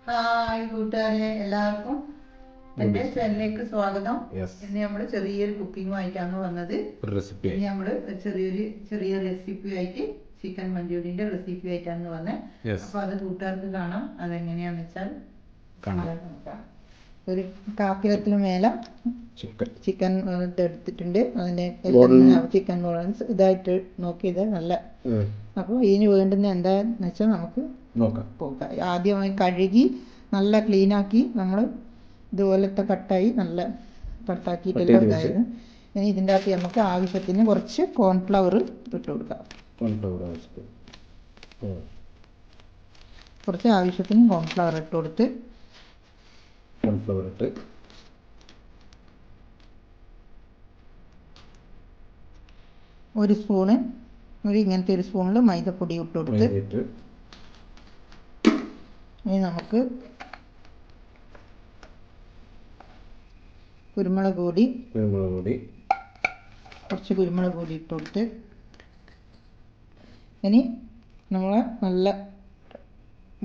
Hi കൂട്ടുകാരെ, എല്ലാവർക്കും എൻ്റെ ചാനലിലേക്ക് സ്വാഗതം. ഇന്ന് നമ്മൾ ചെറിയൊരു കുക്കിങ്ങുമായിട്ടാണ് വന്നത്. ഇനി നമ്മൾ ചെറിയ റെസിപ്പി ആയിട്ട് ചിക്കൻ മഞ്ചൂരിയൻ്റെ റെസിപ്പി ആയിട്ടാണ് വന്നത്. അപ്പോൾ അത് കൂട്ടുകാർക്ക് കാണാം. അതെങ്ങനെയാണെന്ന് വെച്ചാൽ നോക്കാം. ഒരു കാപ്പിയത്തിന് മേലെ ചിക്കൻ എടുത്തിട്ടുണ്ട്. അതിൻ്റെ ചിക്കൻ ബോളൻസ് ഇതായിട്ട് നോക്കിയത് നല്ല. അപ്പോൾ ഇതിന് വേണ്ടുന്ന എന്താണെന്ന് വെച്ചാൽ നമുക്ക് നോക്കാം. ആദ്യമായി കഴുകി നല്ല ക്ലീനാക്കി നമ്മൾ ഇതുപോലത്തെ കട്ടായി നല്ല കട്ടാക്കിയിട്ടുള്ള ഇതായിരുന്നു. ഇനി ഇതിൻ്റെ അകത്ത് നമുക്ക് ആവശ്യത്തിന് കുറച്ച് കോൺഫ്ലവർ ഇട്ട് കൊടുക്കാം. കുറച്ച് ആവശ്യത്തിന് കോൺഫ്ലവർ ഇട്ട് കൊടുത്ത് ഒരു സ്പൂണ് ഇങ്ങനത്തെ ഒരു സ്പൂണിൽ മൈദപ്പൊടി ഇട്ട് കൊടുത്ത് ഇനി നമുക്ക് കുരുമുളക് പൊടി കുറച്ച് കുരുമുളക് പൊടി ഇട്ട് കൊടുത്ത് ഇനി നമ്മളെ നല്ല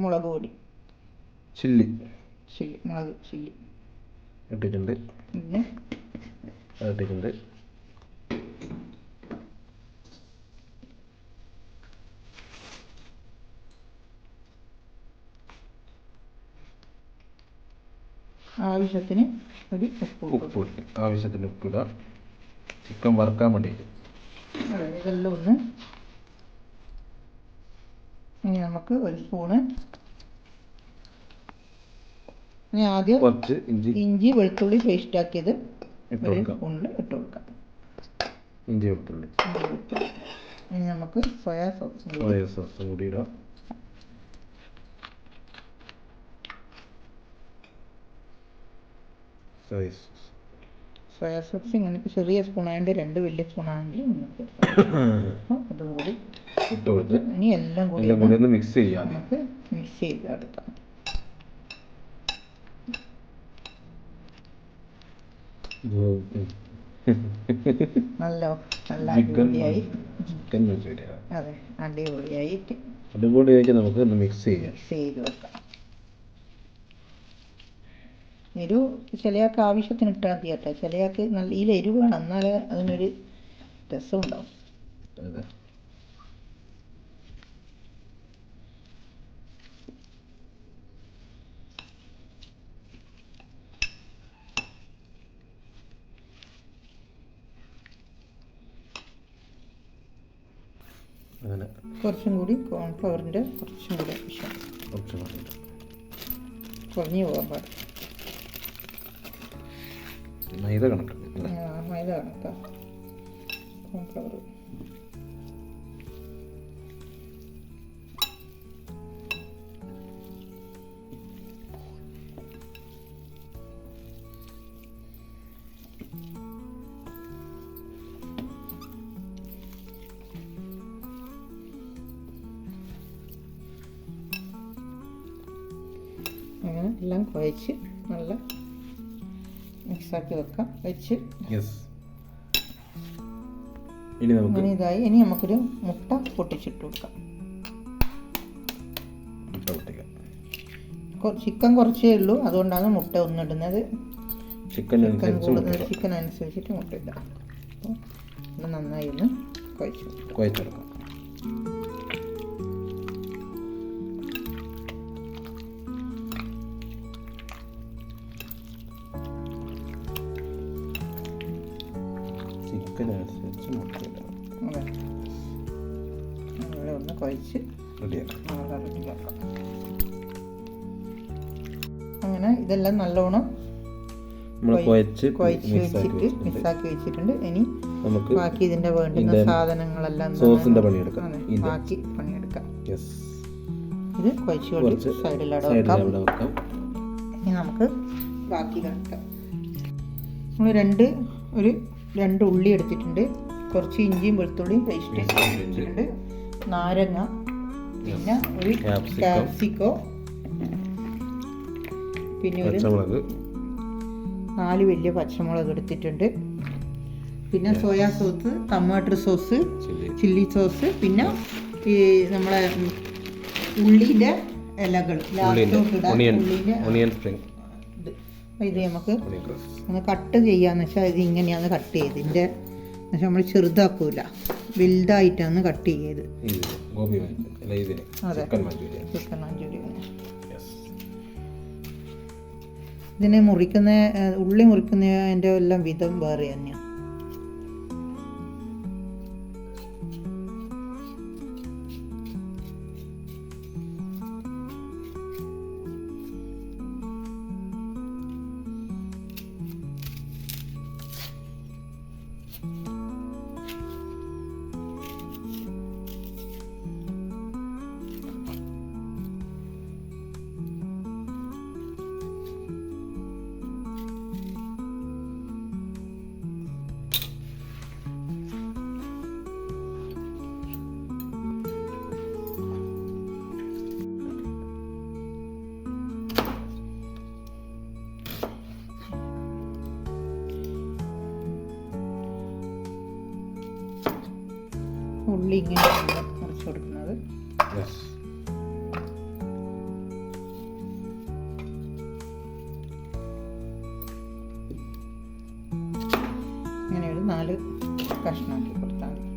മുളക് പൊടി മുളക് ചില്ലി ഇട്ടിട്ടുണ്ട്. ആവശ്യത്തിന് ഒരു ആവശ്യത്തിന് ഉപ്പിടുക. ചിക്കൻ വറുക്കാൻ വേണ്ടിയിട്ട് ഇതെല്ലാം ഒന്ന്. ഇനി നമുക്ക് ഒരു സ്പൂണ് ഇനി ആദ്യം കുറച്ച് ഇഞ്ചി വെളുത്തുള്ളി പേസ്റ്റ് ആക്കിയത് ഒരു സ്പൂണിൽ ഇട്ട് കൊടുക്കാം. ഇഞ്ചി വെളുത്തുള്ളി. ഇനി നമുക്ക് സോയാ സോസ് കൂടി ഇടാം. സോയാ സോസ് ഇങ്ങനെ ചെറിയ സ്പൂണായതുകൊണ്ട് 2 വലിയ സ്പൂണാണെങ്കിൽ അതും കൂടി ഇട്ട് കൊടുത്ത് ഇനി എല്ലാം കൂടി ഒന്ന് മിക്സ് ചെയ്യാം. നമുക്ക് മിക്സ് ചെയ്ത് എടുക്കാം. നല്ല അടിപൊളിയായി. അതെ, അടിപൊളിയായിട്ട് നമുക്ക് ഒന്ന് മിക്സ് ചെയ്ത് വെക്കാം. എരിവ് ചിലയാൾക്ക് ആവശ്യത്തിന് ഇട്ടാൽ മതി കേട്ടോ. ചിലയാൾക്ക് നല്ല എരിവ് വേണം, എന്നാലേ അതിനൊരു രസം ഉണ്ടാവും. കുറച്ചും കൂടി കോൺഫ്ലവറിൻ്റെ കുറച്ചും കൂടി ആവശ്യം. കുറഞ്ഞു പോകാൻ പാടില്ല. മൈദ കണക്കാം. കോൺഫ്ലവർ അങ്ങനെ എല്ലാം കുഴച്ച് നല്ല മിക്സാക്കി വെക്കാം. വെച്ച് ഇതായി. ഇനി നമുക്കൊരു മുട്ട പൊട്ടിച്ചിട്ട് കൊടുക്കാം. ചിക്കൻ കുറച്ചേ ഉള്ളൂ, അതുകൊണ്ടാണ് മുട്ട ഒന്നിടുന്നത്. ചിക്കൻ അനുസരിച്ചിട്ട് മുട്ട ഇടാം. അപ്പോൾ നന്നായി ഒന്ന് കുഴച്ചെടുക്കാം. ചിക്കനനുസരിച്ച് മുട്ട ഇടണം. അങ്ങനെ ഒന്ന് കുഴച്ച് റെഡിയാക്കാം. അങ്ങനെ ഇതെല്ലാം നല്ലോണം കുഴച്ച് വെച്ചിട്ട് മിക്സാക്കി വെച്ചിട്ടുണ്ട്. ഇനി നമുക്ക് ബാക്കി ഇതിൻ്റെ വേണ്ടുന്ന സാധനങ്ങളെല്ലാം ബാക്കി പണിയെടുക്കാം. ഇത് കുഴച്ച് സൈഡിലവിടെ വെക്കാം. ഇനി നമുക്ക് ബാക്കി കാണിക്കാം. നമ്മൾ രണ്ട് ഉള്ളി എടുത്തിട്ടുണ്ട്. കുറച്ച് ഇഞ്ചിയും വെളുത്തുള്ളിയും പേസ്റ്റ് എടുത്തിട്ടുണ്ട്. നാരങ്ങ, പിന്നെ ഒരു ക്യാപ്സിക്കോ, പിന്നെ ഒരു 4 വലിയ പച്ചമുളക് എടുത്തിട്ടുണ്ട്. പിന്നെ soya sauce, tomato sauce, chilli sauce, പിന്നെ ഈ നമ്മളെ ഉള്ളിൻ്റെ ഇലകൾ ഓണിയൻ സ്പ്രിംഗ്. ഇത് നമുക്ക് ഒന്ന് കട്ട് ചെയ്യാന്ന് വെച്ചാൽ ഇത് ഇങ്ങനെയാണ് കട്ട് ചെയ്ത് ഇതിൻ്റെ എന്നുവെച്ചാൽ നമ്മൾ ചെറുതാക്കൂല, വലുതായിട്ടാണ് കട്ട് ചെയ്ത്. അതെ, ചിക്കൻ മഞ്ചൂരിയൻ. ഇതിനെ മുറിക്കുന്ന ഉള്ളി മുറിക്കുന്നതിൻ്റെ എല്ലാം വിധം വേറെ തന്നെയാണ്. ഉള്ളി ഇങ്ങനെയാണ് മുറിച്ച് കൊടുക്കുന്നത്. ഇങ്ങനെ ഒരു 4 കഷ്ണമാക്കി കൊടുത്താൽ മതി.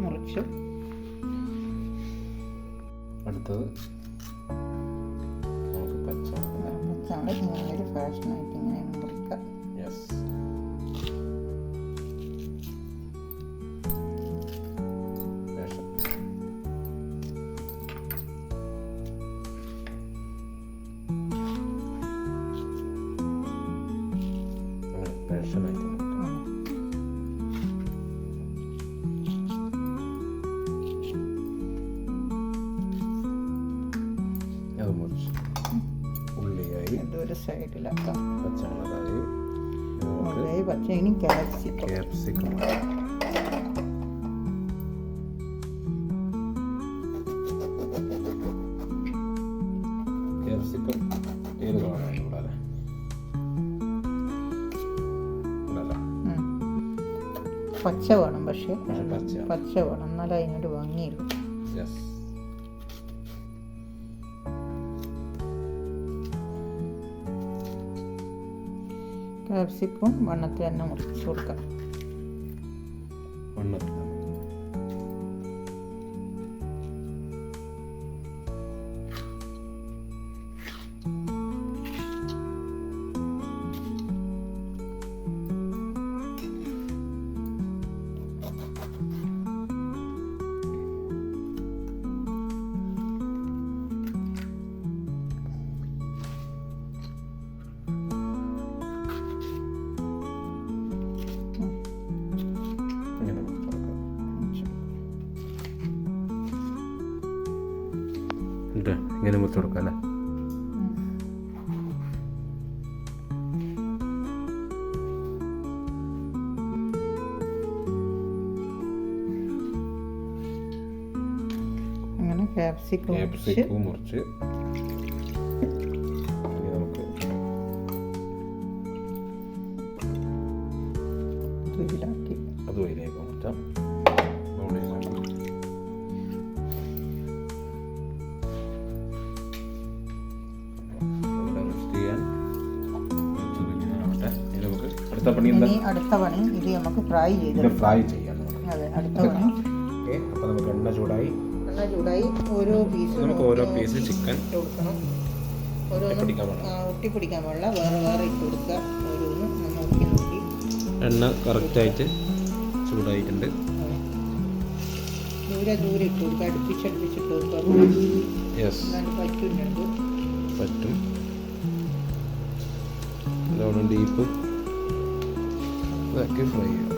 മുറിച്ചു. അടുത്തത് നമുക്ക് പച്ചാണ് ഇങ്ങനെ ഫാഷനായിട്ട് ഇങ്ങനെ മുറിക്കാം. ഒരു സൈഡിലാക്കാം. പച്ചമുളകായി പച്ച ഇനി ക്യാപ്സിക്കം ഏത് കളറാണ് കൂടാതെ പച്ച വേണം, പക്ഷേ പച്ച വേണം എന്നാലും അതിനൊരു ഭംഗിയുള്ളൂ. ക്യാപ്സിക്കം വണ്ണത്തിൽ തന്നെ മുറിച്ച് കൊടുക്കാം. ഇങ്ങനെ മുറിച്ച് കൊടുക്കാം അല്ലേ? അങ്ങനെ ക്യാപ്സിക്കം മുറിച്ച് നമുക്ക് അത് വഴിയിലേക്ക് മുറിച്ചാം. അടുത്ത പണി ഇത് നമുക്ക് ഫ്രൈ ചെയ്യാം. അതെ, അടുത്ത പണി. അപ്പോൾ നമുക്ക് എണ്ണ ചൂടായി ഓരോ പീസ് ചിക്കൻ കൊടുക്കണം. ഒട്ടിപ്പിടിക്കാൻ പാടില്ല, വേറെ ഇട്ട് കൊടുക്കുക. ഓരോന്നും നോക്കി എണ്ണ കറക്റ്റായിട്ട് ചൂടായിട്ടുണ്ട്. ദൂരെ ഇട്ട് കൊടുക്കുക, അടുപ്പിച്ചിട്ട് കൊടുക്കുക. പറ്റും. ഇതോടെ ഡീപ്പ് ഇതൊക്കെ ഫ്രൈ ചെയ്യണം.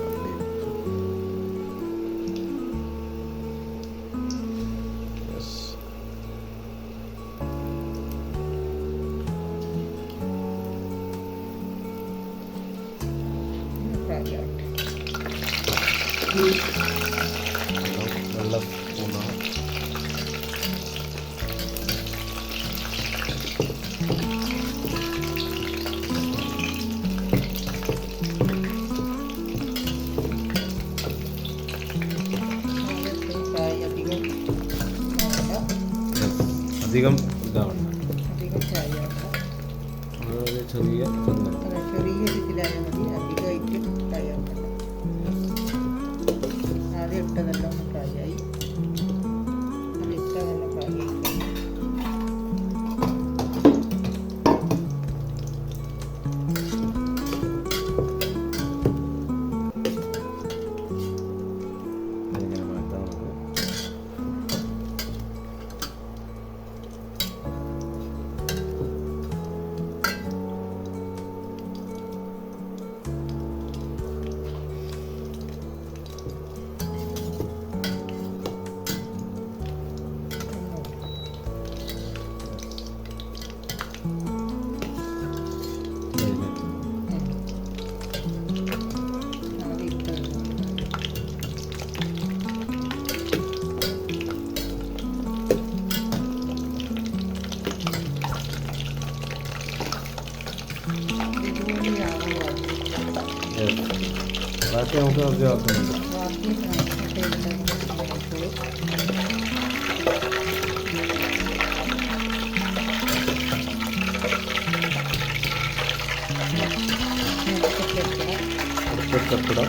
വെള്ള സ്പൂണാണ്. അധികം ഇതാവണം, വളരെ ചെറിയ ചെറിയൊരു ഇതിലായാൽ മതി, അധികമായിട്ട് ഫ്രൈ ആക്കണം. ആദ്യം ഇട്ടതെല്ലാം ഒന്ന് ഫ്രൈ ആയി, അത് ഇട്ടതെല്ലാം ഫ്രൈ ആയി. ഇങ്ങനെ മാറ്റാം നമുക്ക്. ബാക്കി നമുക്ക് കുറച്ച് ആക്കുന്നുണ്ട്. കപ്പിടാം.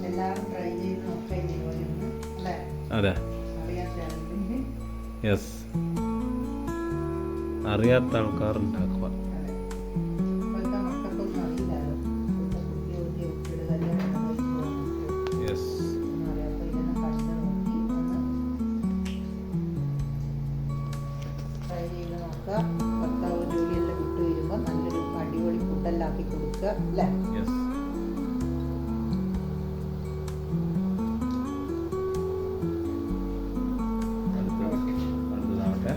എല്ലാവരും ട്രൈ ചെയ്ത് നോക്കാം ഇതുപോലെ ഒന്ന്, അല്ലേ? അതെ, അറിയാത്തവരുണ്ടെങ്കിൽ യെസ്, അറിയാത്ത ആൾക്കാർ ഉണ്ടാക്കുക. ഇപ്പോഴത്തെ മക്കൾക്കൊന്നും അറിയില്ലല്ലോ, ഇപ്പോഴത്തെ കുട്ടികൾക്ക് ഒത്തിരി കല്യാണം കഴിച്ച് വന്നിട്ട് യെസ്, ഒന്നും അറിയാത്ത ഇതൊന്ന് കണ്ട് നോക്കി ഒന്ന് ട്രൈ ചെയ്ത് നോക്കുക. ഭർത്താവ് ജോലിയെല്ലാം വിട്ട് വരുമ്പോൾ നല്ലൊരു അടിപൊളി ഫുഡെല്ലാം ആക്കി കൊടുക്കുക, അല്ലേ? യെസ്. അടുത്തതാവട്ടെ.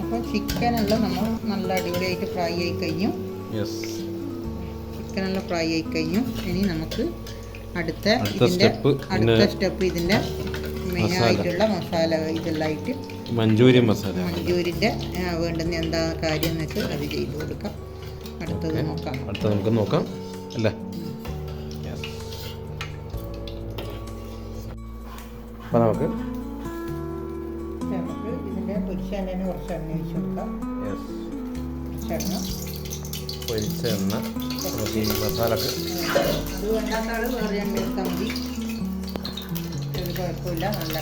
അപ്പോൾ ചിക്കനെല്ലാം നമ്മൾ നല്ല അടിപൊളിയായിട്ട് ഫ്രൈ ആയി കഴിഞ്ഞു. യെസ്, ചിക്കനെല്ലാം ഫ്രൈ ആയി കഴിഞ്ഞു. ഇനി നമുക്ക് അടുത്ത സ്റ്റെപ്പ് ഇതിൻ്റെ മെയിനായിട്ടുള്ള മസാല ഇതെല്ലാം ആയിട്ട് മഞ്ചൂരിയൻ മസാല, മഞ്ചൂരിൻ്റെ വേണ്ടുന്ന എന്താ കാര്യം എന്ന് വെച്ചാൽ അത് ചെയ്ത് കൊടുക്കാം. അടുത്തത് നോക്കാം. അടുത്തത് നമുക്ക് നോക്കാം, അല്ലേ? അപ്പോൾ നമുക്ക് ഇതിൻ്റെ പൊരിച്ച എണ്ണ കുറച്ച് എണ്ണ ഒഴിച്ച് കൊടുക്കാം. എണ്ണ, പൊരിച്ച എണ്ണ നമുക്ക് ഈ മസാലക്ക്. അത് വേണ്ടാത്ത ആൾ വേറെ എണ്ണ എടുത്താൽ മതി, ഒരു കുഴപ്പമില്ല. നല്ല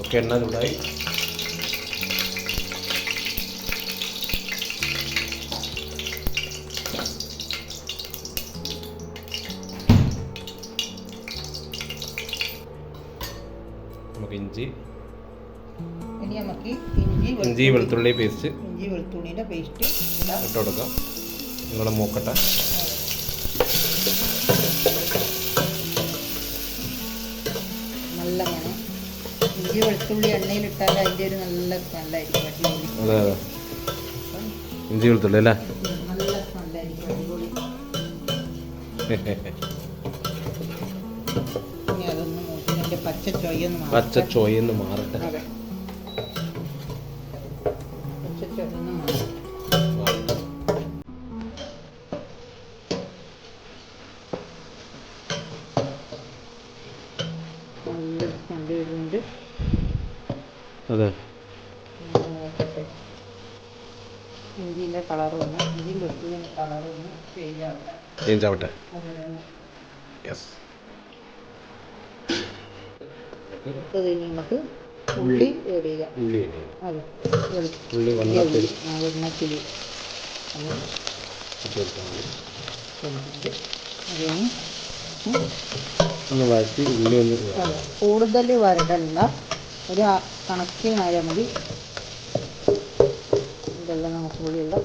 ഓക്കെ, എണ്ണ ചൂടായി. നമുക്ക് ഇഞ്ചി വെളുത്തുള്ളി പേസ്റ്റ്, ഇഞ്ചി വെളുത്തുള്ളിയുടെ പേസ്റ്റ് ഇട്ട് കൊടുക്കാം. നിങ്ങളുടെ മൂക്കട്ടെ. നല്ല മണം. ഇഞ്ചി വെളുത്തുള്ളി എണ്ണയിലിട്ടാൽ അതിൻ്റെ ഒരു നല്ല സ്മെല്ലായിരിക്കും, അടിപൊളി. അതെ അതെ, ഇഞ്ചി വെളുത്തുള്ളി അല്ലേ? നല്ല സ്മെല്ലായിരിക്കും, അടിപൊളി. ഇനി അതൊന്ന് മൂത്തിൻ്റെ പച്ച ചോയൊന്ന് മാറട്ടെ. അതെ, പച്ച ചോയൊന്ന് മാറട്ടെ. നല്ല സ്മെല്ല് വരുന്നുണ്ട്. അതെ, ഇഞ്ചിൻ്റെ കളർ വന്ന്, ഇഞ്ചി വെളുത്തുള്ളിൻ്റെ കളർ ഒന്ന് ചേഞ്ച് ആവട്ടെ. ചേഞ്ച് ആവട്ടെ. യെസ്. അത് കഴിഞ്ഞ് നമുക്ക് ഉള്ളി ഇടുക. അത് വെണ്ണത്തിൽ ഒന്ന് വഴറ്റി ഉള്ളി ഒന്ന് കൂടുതൽ വരടല്ല, ഒരു കണക്കിനായാൽ മതി. ഇതെല്ലാം നമുക്ക് ഉള്ളിയുള്ള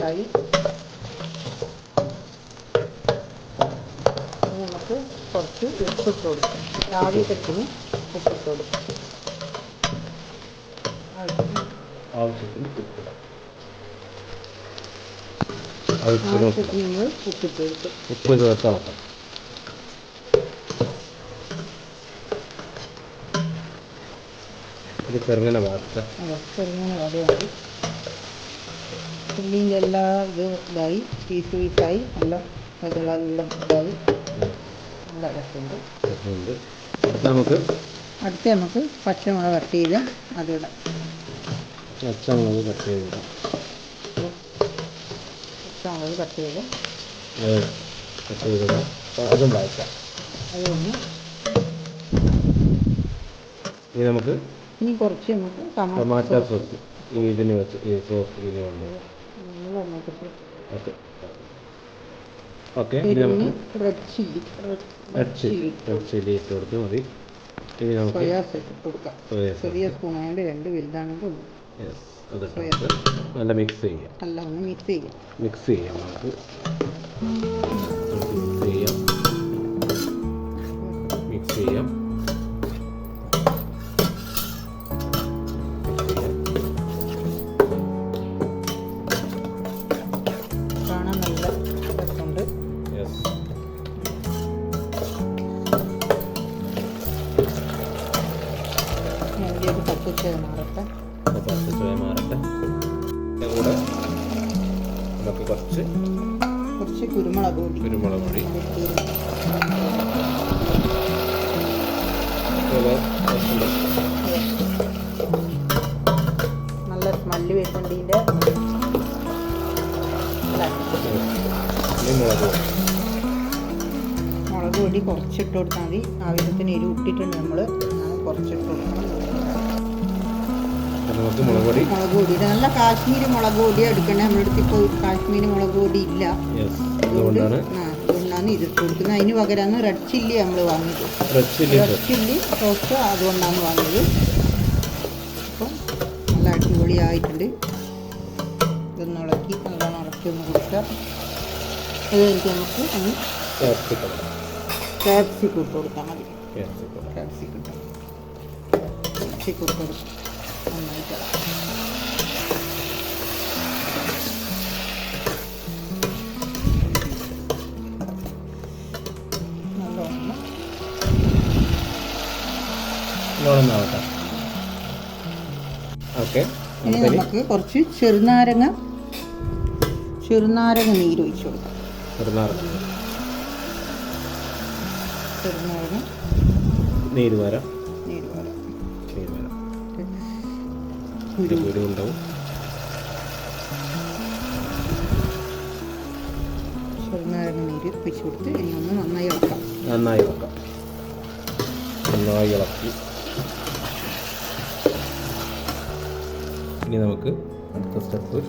ആയി. നമുക്ക് കുറച്ച് ഉപ്പിട്ട് കൊടുക്കാം. ആവശ്യത്തിന് ഉപ്പിട്ട് കൊടുക്കാം. ആവശ്യത്തിന് നമ്മൾ ഉപ്പിട്ട് കൊടുക്കും. ഉപ്പ് ചേർത്താൽ ഇത് ചെറുങ്ങനെ വാർത്ത ചെറുങ്ങനെ വടയായി ഉള്ളിൻ്റെ എല്ലാ ഇതായി പീസ് പീസായി എല്ലാം ഇതായി നല്ല രസമുണ്ട്. നമുക്ക് പച്ചമുളക് കട്ട് ചെയ്ത് അതിടാം. പച്ചമുളക് കട്ട് ചെയ്ത് അതും വായിക്കാം. അതൊന്ന് ഇനി നമുക്ക് കുറച്ച് നമുക്ക് ടൊമാറ്റോ സോസ് ഇതിന് വെച്ച് ഈ സോസ് ഇതിന് കൊണ്ട് ഓക്കെ. ഇനി നമുക്ക് റെഡ് ചില്ലി ഇട്ട് കൊടുത്ത് മതി. ഇനി നമുക്ക് സോയാ സോസ് ഇട്ട് കൊടുക്കാം. ചെറിയ സ്പൂൺ ആയതുകൊണ്ട് 2 വലുതാണെങ്കിൽ നല്ല മിക്സ് ചെയ്യാം. ഒന്ന് മിക്സ് ചെയ്യാം. നമുക്ക് മിക്സ് ചെയ്യാം. കാണാൻ നല്ല രസമുണ്ട്. പച്ചച്ചോയ മാറട്ടെ. കൂടെ നമുക്ക് കുറച്ച് കുരുമുളക് പൊടി നല്ല സ്മെല്ല് വരുന്നുണ്ട്. മുളക് പൊടി കുറച്ചിട്ട് കൊടുത്താൽ മതി. ആവശ്യത്തിന് എരിവ് ഇട്ടിട്ടുണ്ട് നമ്മൾ. കുറച്ചിട്ട് കൊടുക്കണം. മുളക് പൊടി നല്ല കാശ്മീരി മുളക് പൊടി എടുക്കണേ. നമ്മുടെ അടുത്ത് ഇപ്പോൾ കാശ്മീരി മുളക് പൊടി ഇല്ല. അതുകൊണ്ടാണ് ഇതിട്ട് കൊടുക്കുന്നത്. അതിന് പകരമാണ് റെഡ് ചില്ലി നമ്മൾ വാങ്ങിയത്. റെഡ് ചില്ലി സോസ് അതുകൊണ്ടാണ് വാങ്ങിയത്. അപ്പം നല്ല അടിപൊളിയായിട്ടുണ്ട്. ഇതൊന്ന് ഇളക്കി നല്ലോണം ഇളക്കി ഒന്ന് കൊടുക്കുക. അത് കഴിഞ്ഞിട്ട് നമുക്ക് ഒന്ന് ക്യാപ്സിക്കം ഇട്ട് കൊടുത്താൽ മതി. ക്യാപ്സിക്കം ഇട്ട് കൊടുക്കും. നന്നായിട്ട് ഇനി നമുക്ക് കുറച്ച് ചെറുനാരങ്ങ നീര് ഒഴിച്ചു കൊടുക്കാം. ചെറുനാരങ്ങ നീര് വരാം. കുരുണ്ടാവും. ചെറുനാരങ്ങ നീര് ഒഴിച്ചു കൊടുത്ത് ഇനി ഒന്ന് നന്നായി ഇളക്കാം. ഇളക്കി ഇനി നമുക്ക് അടുത്ത സ്റ്റെപ്പ്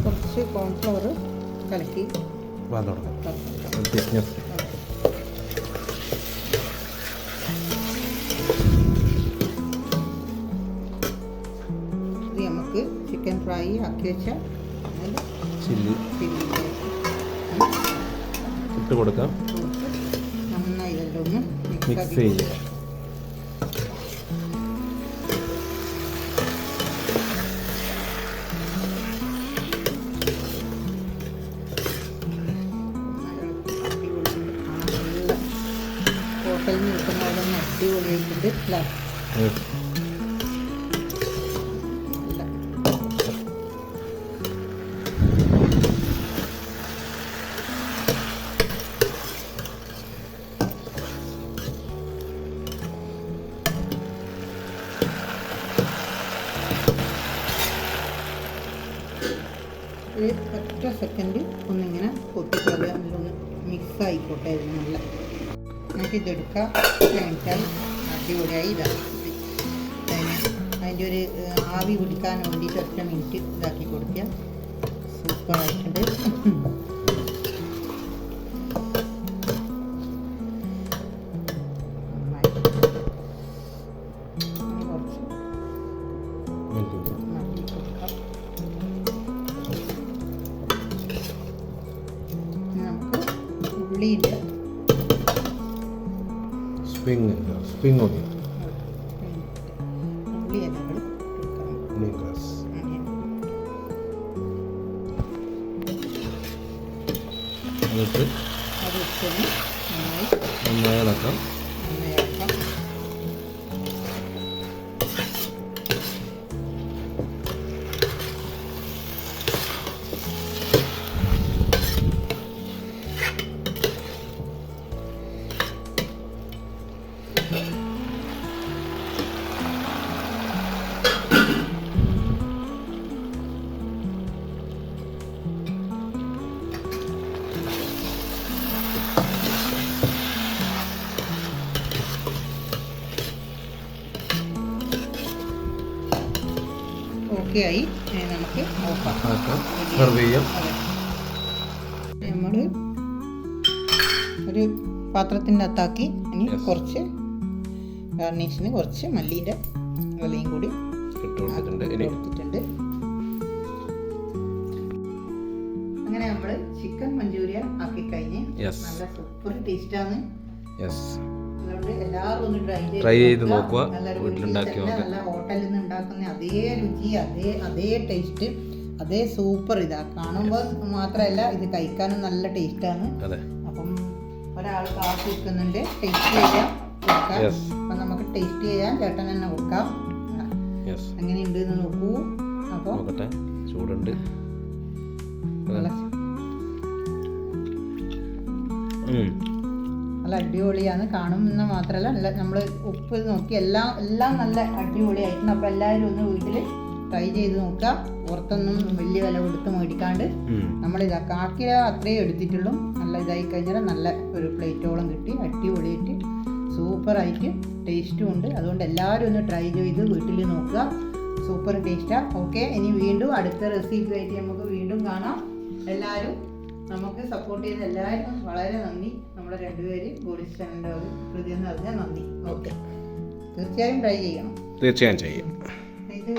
കുറച്ച് കോൺഫ്ലവർ കലക്കി നമുക്ക് ചിക്കൻ ഫ്രൈ ആക്കി വെച്ച ചില്ലി ഇട്ട് കൊടുക്കാം. നന്നായി ഇതെല്ലാം ഒന്ന് മിക്സ് ചെയ്യുക. ഹോട്ടലിൽ നിൽക്കുന്ന അവിടെ നിന്ന് അടിപൊളിയായിട്ടുണ്ട്. ഒരു ഒറ്റ സെക്കൻഡ് ഒന്നിങ്ങനെ പൊട്ടിക്കാതെ അതിലൊന്ന് മിക്സ് ആയിക്കോട്ടെ അതിന് നല്ല. എന്നിട്ട് ഇതെടുക്കാം. കഴിഞ്ഞാൽ അടിപൊളിയായി ഇതാക്കി അതിൻ്റെ ഒരു ആവി പിടിക്കാൻ വേണ്ടിയിട്ട് ഒറ്റ മിനിറ്റ് ഇതാക്കി കൊടുക്കുക. സൂപ്പറായിട്ടുണ്ട്. ഉള്ളിൻ്റെ സ്പ്രിങ് ഓണിയൻ ഉള്ളി ഇലകൾ എന്നിട്ട് അത് ഇട്ടൊന്ന് നന്നായി ഇളക്കാം. ഓക്കെ ആയി. നമുക്ക് ഓഫാക്കാം. സെർവ് ചെയ്യാം. നമ്മൾ ഒരു പാത്രത്തിൻ്റെ അകത്താക്കി ഇനി കുറച്ച് ഗാർണിഷിന് കുറച്ച് മല്ലിൻ്റെ ഇലയും കൂടി കൊടുത്തിട്ടുണ്ട്. അങ്ങനെ നമ്മൾ ചിക്കൻ മഞ്ചൂരിയ ആക്കി കഴിഞ്ഞ് നല്ല സൂപ്പർ ടേസ്റ്റാണ്. അതുകൊണ്ട് എല്ലാവരും ഒന്ന് ട്രൈ ചെയ്ത് നോക്കുക. നല്ല ഹോട്ടലിൽ നിന്ന് ഉണ്ടാക്കുന്ന അതേ രുചി, അതേ ടേസ്റ്റ്, അതേ സൂപ്പർ. ഇതാ കാണുമ്പോൾ മാത്രമല്ല ഇത് കഴിക്കാനും നല്ല ടേസ്റ്റാണ്. അപ്പം ഒരാൾ കാത്തു നിൽക്കുന്നുണ്ട് ടേസ്റ്റ് ചെയ്യാൻ കൊടുക്കാം. അപ്പം നമുക്ക് ടേസ്റ്റ് ചെയ്യാൻ ചേട്ടൻ തന്നെ കൊടുക്കാം. എങ്ങനെയുണ്ട് എന്ന് നോക്കൂ. അപ്പോൾ ചൂടുണ്ട്. നല്ല അടിപൊളിയാണ്. കാണുന്ന മാത്രമല്ല നമ്മൾ ഉപ്പ് നോക്കി എല്ലാം നല്ല അടിപൊളിയായിട്ടുണ്ട്. അപ്പോൾ എല്ലാവരും ഒന്ന് വീട്ടിൽ ട്രൈ ചെയ്ത് നോക്കുക. പുറത്തൊന്നും വലിയ വില കൊടുത്ത് മേടിക്കാണ്ട് നമ്മളിതാ കാക്കില അത്രയും എടുത്തിട്ടുള്ളൂ. നല്ല ഇതായി കഴിഞ്ഞാൽ നല്ല ഒരു പ്ലേറ്റോളം കിട്ടി. അടിപൊളിയായിട്ട് സൂപ്പറായിട്ട് ടേസ്റ്റും ഉണ്ട്. അതുകൊണ്ട് എല്ലാവരും ഒന്ന് ട്രൈ ചെയ്ത് വീട്ടിൽ നോക്കുക. സൂപ്പർ ടേസ്റ്റാണ്. ഓക്കെ, ഇനി വീണ്ടും അടുത്ത റെസിപ്പി ആയിട്ട് നമുക്ക് വീണ്ടും കാണാം. എല്ലാവരും നമുക്ക് സപ്പോർട്ട് ചെയ്ത എല്ലാവരും വളരെ നന്ദി. നമ്മുടെ രണ്ടുപേര് ഗോഡീസ് ചാനലിൻ്റെ ഒരു ഹൃദയം നിറഞ്ഞ നന്ദി. ഓക്കെ, തീർച്ചയായും ട്രൈ ചെയ്യണം. തീർച്ചയായും ചെയ്യും. ഇത്